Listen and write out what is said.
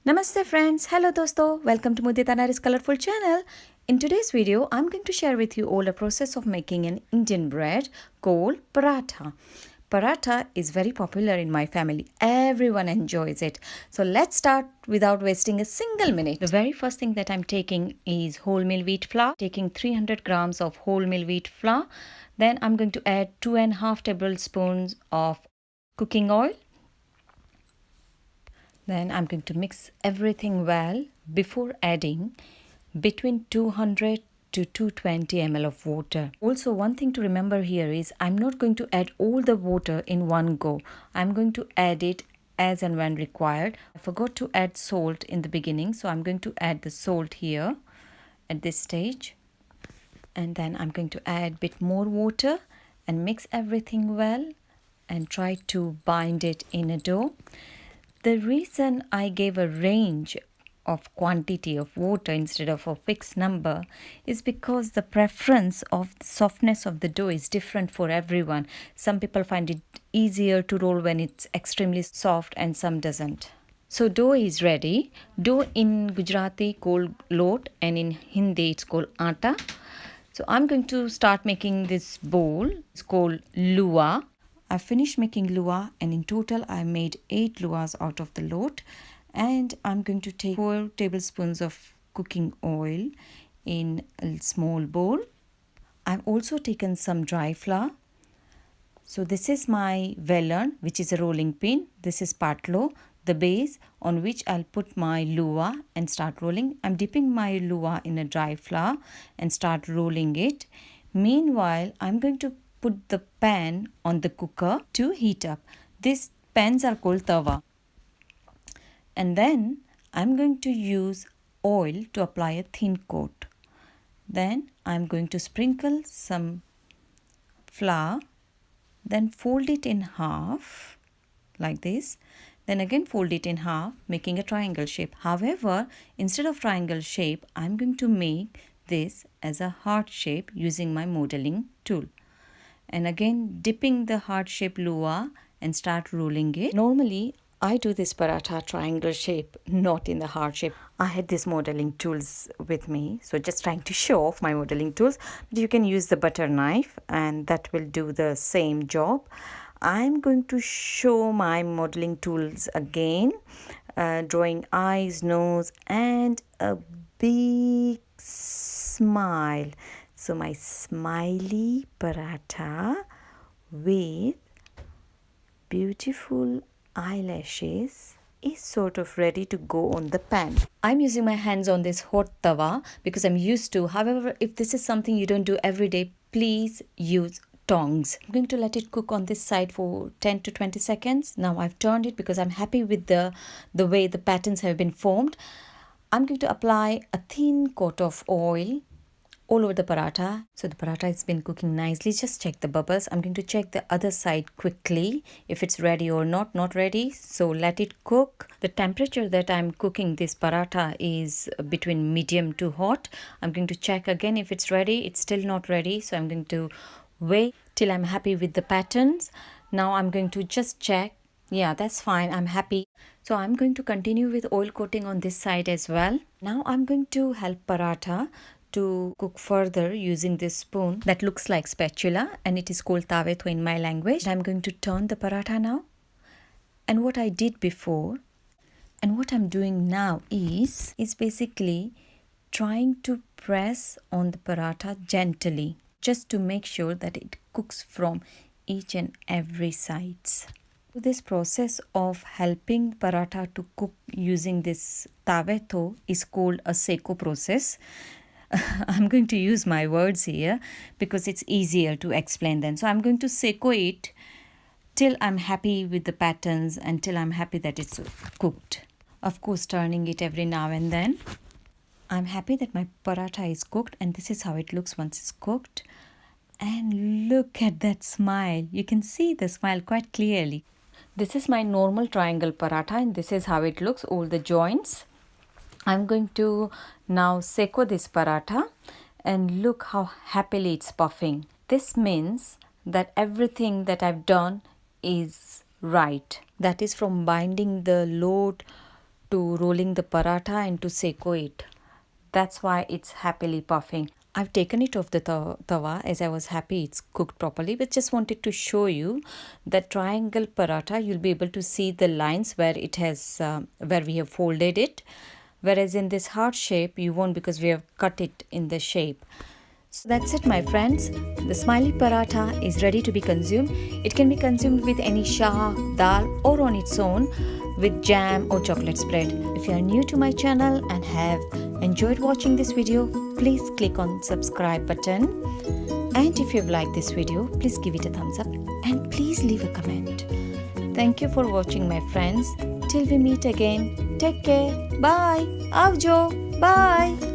Namaste friends, hello Dosto, welcome to Mudita Naari's colorful channel. In today's video, I'm going to share with you all a process of making an Indian bread called Paratha. Paratha is very popular in my family. Everyone enjoys it. So let's start without wasting a single minute. The very first thing that I'm taking is wholemeal wheat flour. Taking 300 grams of wholemeal wheat flour. Then I'm going to add 2.5 tablespoons of cooking oil. Then I'm going to mix everything well before adding between 200 to 220 ml of water. Also, one thing to remember here is I'm not going to add all the water in one go. I'm going to add it as and when required. I forgot to add salt in the beginning, so I'm going to add the salt here at this stage. And then I'm going to add a bit more water and mix everything well and try to bind it in a dough. The reason I gave a range of quantity of water instead of a fixed number is because the preference of the softness of the dough is different for everyone. Some people find it easier to roll when it's extremely soft and some doesn't. So dough is ready. Dough in Gujarati called lot and in Hindi it's called atta. So I'm going to start making this bowl. It's called lua. I finished making lua and in total I made 8 luas out of the lot, and I'm going to take 4 tablespoons of cooking oil in a small bowl. I've also taken some dry flour. So this is my vellon, which is a rolling pin. This is patlo, the base on which I'll put my lua and start rolling. I'm dipping my lua in a dry flour and start rolling it. Meanwhile, I'm going to put the pan on the cooker to heat up. These pans are called tawa. And then I'm going to use oil to apply a thin coat. Then I'm going to sprinkle some flour, then fold it in half like this. Then again fold it in half, making a triangle shape. However, instead of triangle shape, I'm going to make this as a heart shape using my modeling tool. And again dipping the heart shape lua and start rolling it. Normally I do this paratha triangle shape, not in the heart shape. I had these modeling tools with me, so just trying to show off my modeling tools. But you can use the butter knife and that will do the same job. I'm going to show my modeling tools again, drawing eyes, nose and a big smile. So my smiley paratha with beautiful eyelashes is sort of ready to go on the pan. I'm using my hands on this hot tawa because I'm used to. However, if this is something you don't do every day, please use tongs. I'm going to let it cook on this side for 10 to 20 seconds. Now I've turned it because I'm happy with the way the patterns have been formed. I'm going to apply a thin coat of oil all over the paratha. So the paratha has been cooking nicely. Just check the bubbles. I'm going to check the other side quickly if it's ready or not ready. So let it cook. The temperature that I'm cooking this paratha is between medium to hot. I'm going to check again if it's ready. It's still not ready. So I'm going to wait till I'm happy with the patterns. Now I'm going to just check. Yeah, that's fine. I'm happy. So I'm going to continue with oil coating on this side as well. Now I'm going to help paratha to cook further using this spoon that looks like spatula, and it is called tavetho in my language. I'm going to turn the paratha now. And what I did before and what I'm doing now is basically trying to press on the paratha gently just to make sure that it cooks from each and every sides. This process of helping paratha to cook using this tavetho is called a seko process. I'm going to use my words here because it's easier to explain them. So I'm going to seko it till I'm happy with the patterns, until I'm happy that it's cooked. Of course, turning it every now and then. I'm happy that my paratha is cooked, and this is how it looks once it's cooked. And look at that smile. You can see the smile quite clearly. This is my normal triangle paratha, and this is how it looks, all the joints. I'm going to now seko this paratha, and look how happily it's puffing. This means that everything that I've done is right. That is from binding the load to rolling the paratha and to seko it. That's why it's happily puffing. I've taken it off the tawa as I was happy it's cooked properly, but just wanted to show you that triangle paratha. You'll be able to see the lines where it has where we have folded it, whereas in this heart shape you won't, because we have cut it in the shape. So that's it, my friends. The smiley paratha is ready to be consumed. It can be consumed with any shah, dal, or on its own with jam or chocolate spread. If you are new to my channel and have enjoyed watching this video, please click on subscribe button. And if you've liked this video, please give it a thumbs up and please leave a comment. Thank you for watching, my friends. Till we meet again, take care. Bye. Avjo. Bye.